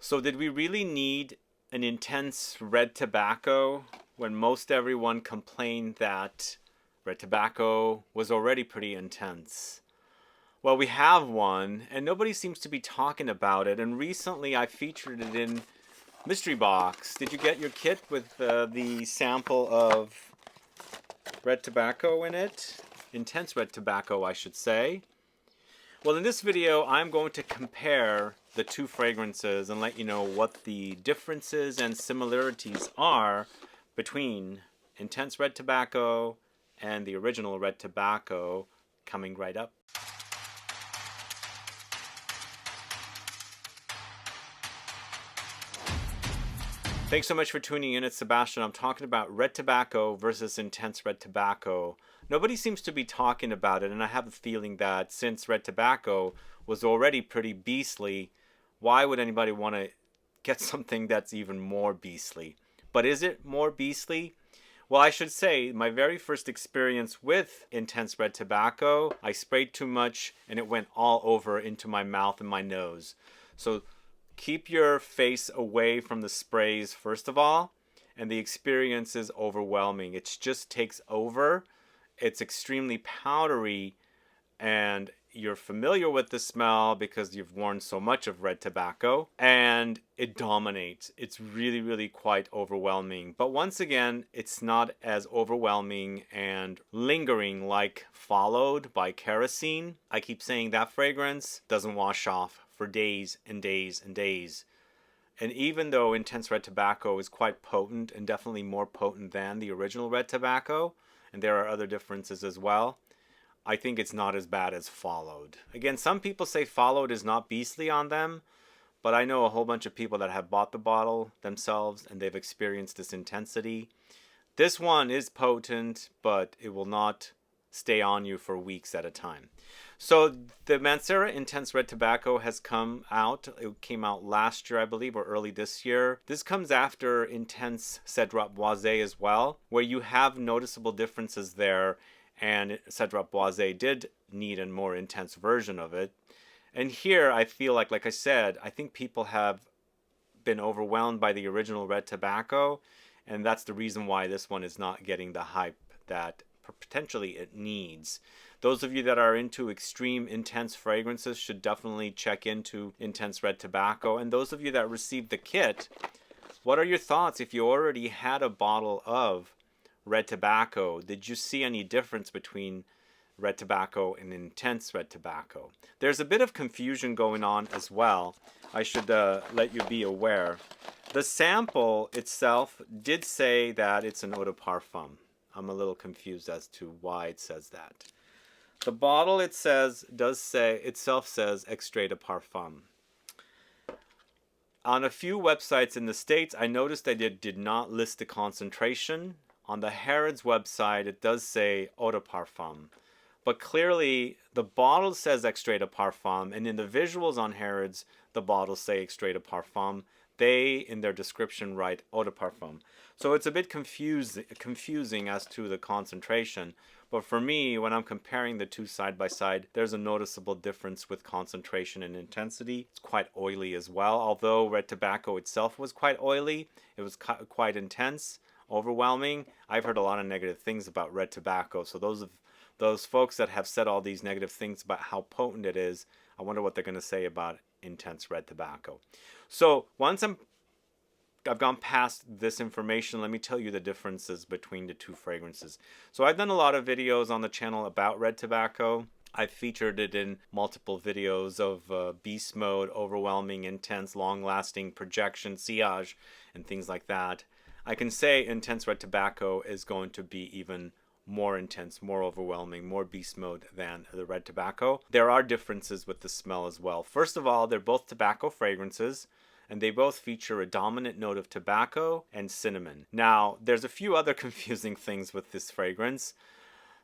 So did we really need an intense red tobacco when most everyone complained that red tobacco was already pretty intense? Well, we have one, and nobody seems to be talking about it. And recently I featured it in Mystery Box. Did you get your kit with the sample of red tobacco in it? Intense red tobacco, I should say. Well, in this video, I'm going to compare the two fragrances and let you know what the differences and similarities are between Intense Red Tobacco and the original Red Tobacco, coming right up. Thanks so much for tuning in. It's Sebastian. I'm talking about red tobacco versus intense red tobacco. Nobody seems to be talking about it, and I have a feeling that since red tobacco was already pretty beastly, why would anybody want to get something that's even more beastly? But is it more beastly? Well, I should say, my very first experience with intense red tobacco, I sprayed too much and it went all over into my mouth and my nose. So keep your face away from the sprays first of all, and the experience is overwhelming. It just takes over. It's extremely powdery, and you're familiar with the smell because you've worn so much of red tobacco, and it dominates. It's really, really quite overwhelming. But once again, it's not as overwhelming and lingering like Followed by Kerosene. I keep saying that fragrance doesn't wash off for days and days and days. And even though Intense Red Tobacco is quite potent and definitely more potent than the original Red Tobacco, and there are other differences as well, I think it's not as bad as Followed. Again, some people say Followed is not beastly on them, but I know a whole bunch of people that have bought the bottle themselves and they've experienced this intensity. This one is potent, but it will not stay on you for weeks at a time. So the MANCERA Intense Red Tobacco has come out. It came out last year, I believe, or early this year. This comes after Intense Cedrat Boisé as well, where you have noticeable differences there, and Cedrat Boisé did need a more intense version of it. And here I feel like I said, I think people have been overwhelmed by the original Red Tobacco, and that's the reason why this one is not getting the hype that potentially it needs. Those of you that are into extreme intense fragrances should definitely check into Intense Red Tobacco. And those of you that received the kit, what are your thoughts if you already had a bottle of Red Tobacco? Did you see any difference between Red Tobacco and Intense Red Tobacco? There's a bit of confusion going on as well. I should let you be aware. The sample itself did say that it's an eau de parfum. I'm a little confused as to why it says that. The bottle itself says extrait de parfum. On a few websites in the States, I noticed they did not list the concentration. On the Harrods website, it does say eau de parfum. But clearly, the bottle says extrait de parfum, and in the visuals on Harrods, the bottles say extrait de parfum. They, in their description, write eau de parfum. So it's a bit confusing as to the concentration. But for me, when I'm comparing the two side by side, there's a noticeable difference with concentration and intensity. It's quite oily as well. Although Red Tobacco itself was quite oily, it was quite intense, overwhelming. I've heard a lot of negative things about Red Tobacco. So those folks that have said all these negative things about how potent it is, I wonder what they're going to say about Intense Red Tobacco. So once I've gone past this information, let me tell you the differences between the two fragrances. So I've done a lot of videos on the channel about red tobacco. I've featured it in multiple videos of beast mode, overwhelming, intense, long-lasting, projection, sillage, and things like that. I can say Intense Red Tobacco is going to be even more intense, more overwhelming, more beast mode than the red tobacco. There are differences with the smell as well. First of all, they're both tobacco fragrances, and they both feature a dominant note of tobacco and cinnamon. Now, there's a few other confusing things with this fragrance.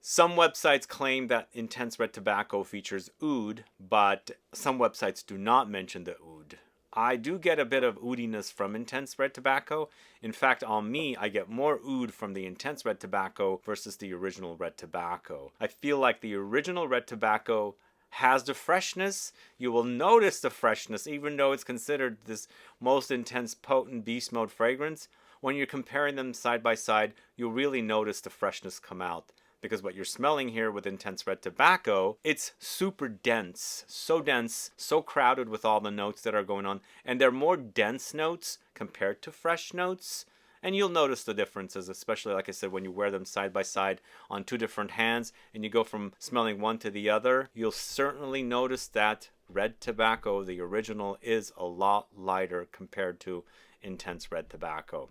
Some websites claim that Intense Red Tobacco features oud, but some websites do not mention the oud. I do get a bit of oudiness from Intense Red Tobacco. In fact, on me, I get more oud from the Intense Red Tobacco versus the original Red Tobacco. I feel like the original Red Tobacco has the freshness. You will notice the freshness, even though it's considered this most intense, potent beast mode fragrance. When you're comparing them side by side, you'll really notice the freshness come out. Because what you're smelling here with Intense Red Tobacco, it's super dense, so crowded with all the notes that are going on. And they're more dense notes compared to fresh notes. And you'll notice the differences, especially, like I said, when you wear them side by side on two different hands and you go from smelling one to the other, you'll certainly notice that Red Tobacco, the original, is a lot lighter compared to Intense Red Tobacco.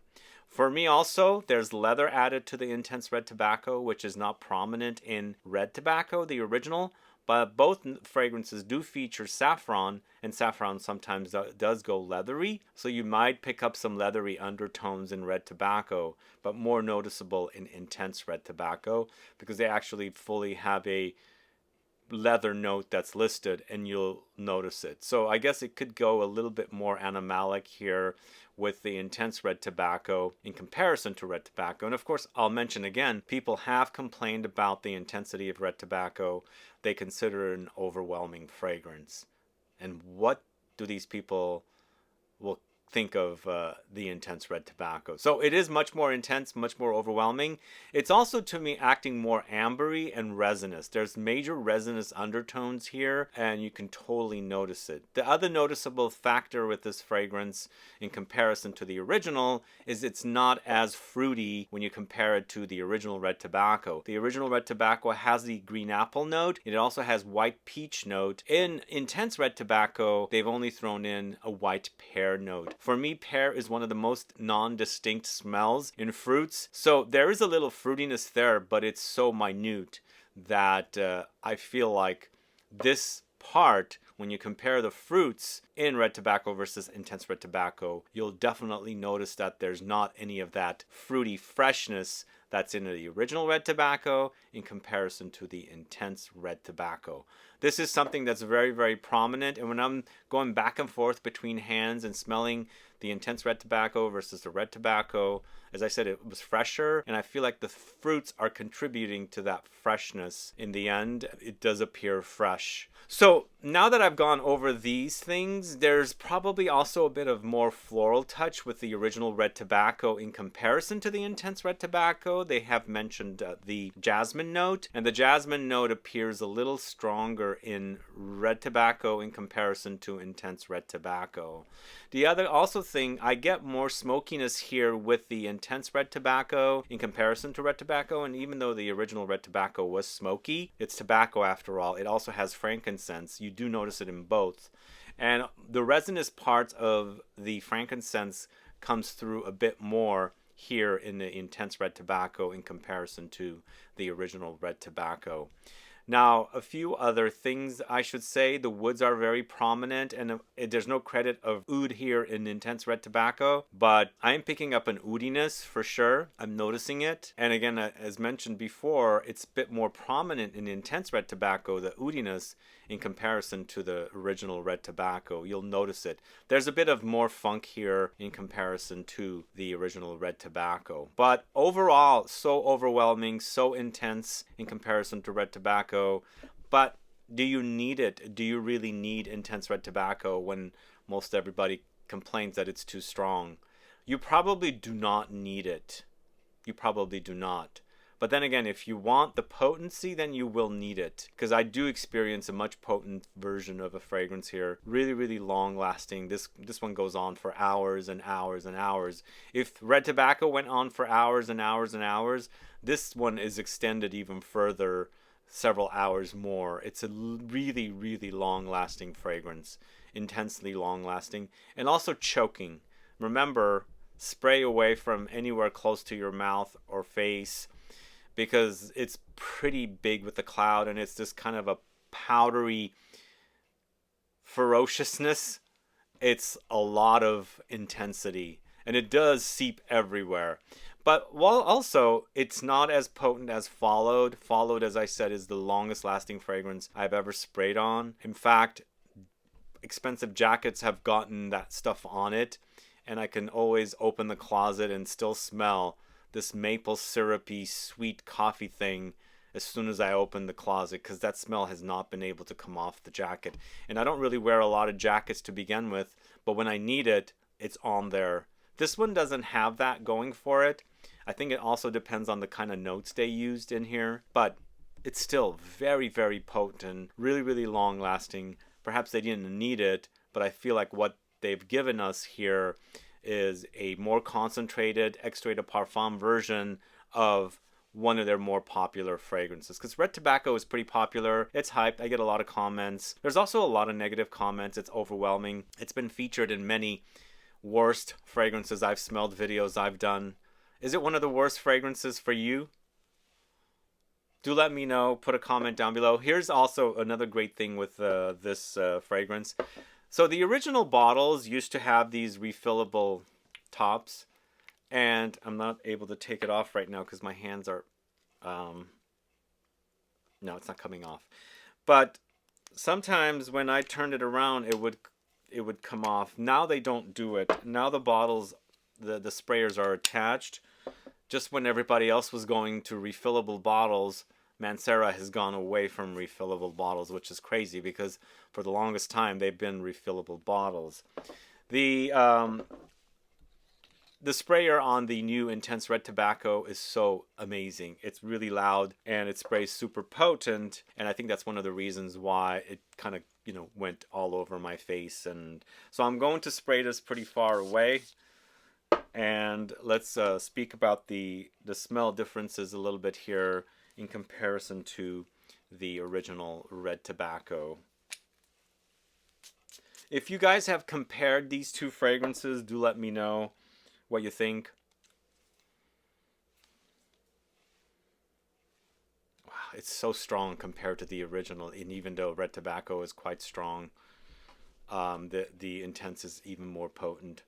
For me also, there's leather added to the Intense Red Tobacco, which is not prominent in Red Tobacco, the original. But both fragrances do feature saffron, and saffron sometimes does go leathery. So you might pick up some leathery undertones in Red Tobacco, but more noticeable in Intense Red Tobacco because they actually fully have a leather note that's listed and you'll notice it. So I guess it could go a little bit more animalic here with the Intense Red Tobacco in comparison to Red Tobacco. And of course, I'll mention again, people have complained about the intensity of Red Tobacco. They consider it an overwhelming fragrance. And what do these people will think of the Intense Red Tobacco? So it is much more intense, much more overwhelming. It's also, to me, acting more ambery and resinous. There's major resinous undertones here, and you can totally notice it. The other noticeable factor with this fragrance in comparison to the original is it's not as fruity when you compare it to the original Red Tobacco. The original Red Tobacco has the green apple note. It also has white peach note. In Intense Red Tobacco, they've only thrown in a white pear note. For me, pear is one of the most non-distinct smells in fruits. So there is a little fruitiness there, but it's so minute that I feel like this part, when you compare the fruits in Red Tobacco versus Intense Red Tobacco, you'll definitely notice that there's not any of that fruity freshness that's in the original Red Tobacco in comparison to the Intense Red Tobacco. This is something that's very, very prominent. And when I'm going back and forth between hands and smelling the Intense Red Tobacco versus the Red Tobacco, as I said, it was fresher. And I feel like the fruits are contributing to that freshness. In the end, it does appear fresh. So now that I've gone over these things, there's probably also a bit of more floral touch with the original Red Tobacco in comparison to the Intense Red Tobacco. They have mentioned the jasmine note, and the jasmine note appears a little stronger in Red Tobacco in comparison to Intense Red Tobacco. The other also thing, I get more smokiness here with the Intense Red Tobacco in comparison to Red Tobacco, and even though the original Red Tobacco was smoky, it's tobacco after all. It also has frankincense. You do notice it in both. And the resinous part of the frankincense comes through a bit more here in the Intense Red Tobacco in comparison to the original Red Tobacco. Now, a few other things I should say. The woods are very prominent, and there's no credit of oud here in Intense Red Tobacco, but I'm picking up an oudiness for sure. I'm noticing it. And again, as mentioned before, it's a bit more prominent in Intense Red Tobacco, the oudiness, in comparison to the original Red Tobacco. You'll notice it. There's a bit of more funk here in comparison to the original Red Tobacco. But overall, so overwhelming, so intense in comparison to Red Tobacco. But do you need it? Do you really need Intense Red Tobacco when most everybody complains that it's too strong? You probably do not need it. You probably do not. But then again, if you want the potency, then you will need it. Because I do experience a much potent version of a fragrance here. Really, really long lasting. This one goes on for hours and hours and hours. If Red Tobacco went on for hours and hours and hours, this one is extended even further, several hours more. It's a really, really long lasting fragrance. Intensely long lasting. And also choking. Remember, spray away from anywhere close to your mouth or face, because it's pretty big with the cloud, and it's this kind of a powdery ferociousness. It's a lot of intensity, and it does seep everywhere. But while also, it's not as potent as Followed. Followed, as I said, is the longest lasting fragrance I've ever sprayed on. In fact, expensive jackets have gotten that stuff on it, and I can always open the closet and still smell this maple syrupy sweet coffee thing as soon as I open the closet, because that smell has not been able to come off the jacket. And I don't really wear a lot of jackets to begin with, but when I need it, it's on there. This one doesn't have that going for it. I think it also depends on the kind of notes they used in here, but it's still very, very potent, really, really long lasting. Perhaps they didn't need it, but I feel like what they've given us here is a more concentrated extrait de parfum version of one of their more popular fragrances. Because Red Tobacco is pretty popular. It's hyped. I get a lot of comments. There's also a lot of negative comments. It's overwhelming. It's been featured in many worst fragrances I've smelled videos I've done. Is it one of the worst fragrances for you? Do let me know. Put a comment down below. Here's also another great thing with this fragrance. So the original bottles used to have these refillable tops. And I'm not able to take it off right now because my hands are... no, it's not coming off. But sometimes when I turned it around, it would come off. Now they don't do it. Now the bottles, the sprayers are attached. Just when everybody else was going to refillable bottles, Mancera has gone away from refillable bottles, which is crazy because for the longest time they've been refillable bottles. The sprayer on the new Intense Red Tobacco is so amazing. It's really loud and it sprays super potent, and I think that's one of the reasons why it kind of, you know, went all over my face. And so I'm going to spray this pretty far away. And let's speak about the smell differences a little bit here in comparison to the original Red Tobacco. If you guys have compared these two fragrances, do let me know what you think. Wow, it's so strong compared to the original, and even though Red Tobacco is quite strong, the Intense is even more potent.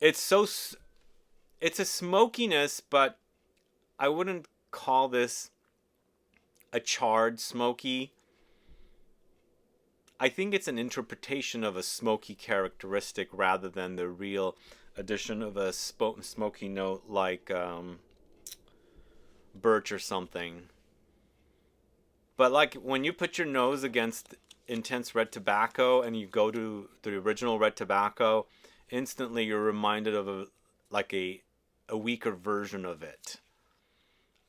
It's a smokiness, but I wouldn't call this a charred smoky. I think it's an interpretation of a smoky characteristic rather than the real addition of a smoky note like birch or something. But like when you put your nose against Intense Red Tobacco and you go to the original Red Tobacco, instantly you're reminded of a weaker version of it.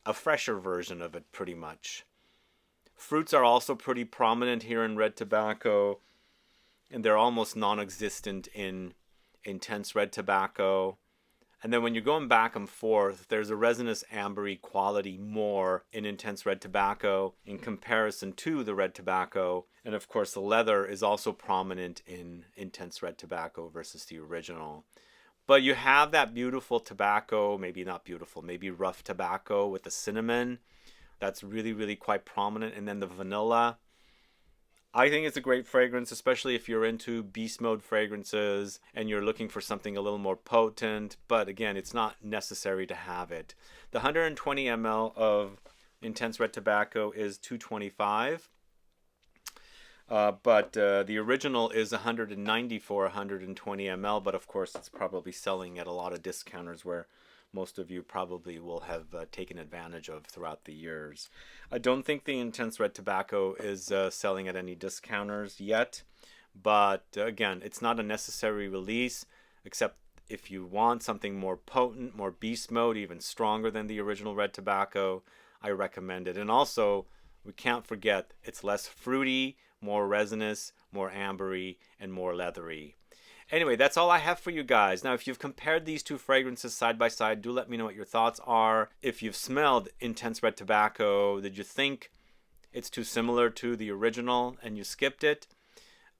A fresher version of it, pretty much. Fruits are also pretty prominent here in Red Tobacco, and they're almost non-existent in Intense Red Tobacco. And then when you're going back and forth, there's a resinous ambery quality more in Intense Red Tobacco in comparison to the Red Tobacco. And of course the leather is also prominent in Intense Red Tobacco versus the original. But you have that beautiful tobacco, maybe not beautiful, maybe rough tobacco with the cinnamon. That's really, really quite prominent. And then the vanilla. I think it's a great fragrance, especially if you're into beast mode fragrances and you're looking for something a little more potent. But again, it's not necessary to have it. The 120 ml of Intense Red Tobacco is $225. But the original is 190 for 120 ml. But of course, it's probably selling at a lot of discounters where most of you probably will have taken advantage of throughout the years. I don't think the Intense Red Tobacco is selling at any discounters yet, but again, it's not a necessary release, except if you want something more potent, more beast mode, even stronger than the original Red Tobacco, I recommend it. And also, we can't forget, it's less fruity, more resinous, more ambery, and more leathery. Anyway, that's all I have for you guys. Now, if you've compared these two fragrances side by side, do let me know what your thoughts are. If you've smelled Intense Red Tobacco, did you think it's too similar to the original and you skipped it?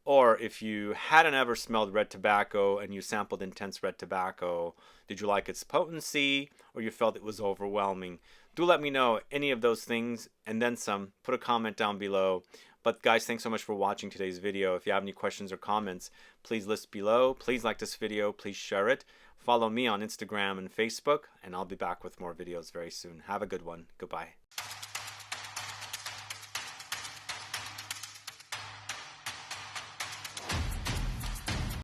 Or if you hadn't ever smelled Red Tobacco and you sampled Intense Red Tobacco, did you like its potency or you felt it was overwhelming? Do let me know any of those things and then some. Put a comment down below. But guys, thanks so much for watching today's video. If you have any questions or comments, please list below. Please like this video. Please share it. Follow me on Instagram and Facebook, and I'll be back with more videos very soon. Have a good one. Goodbye.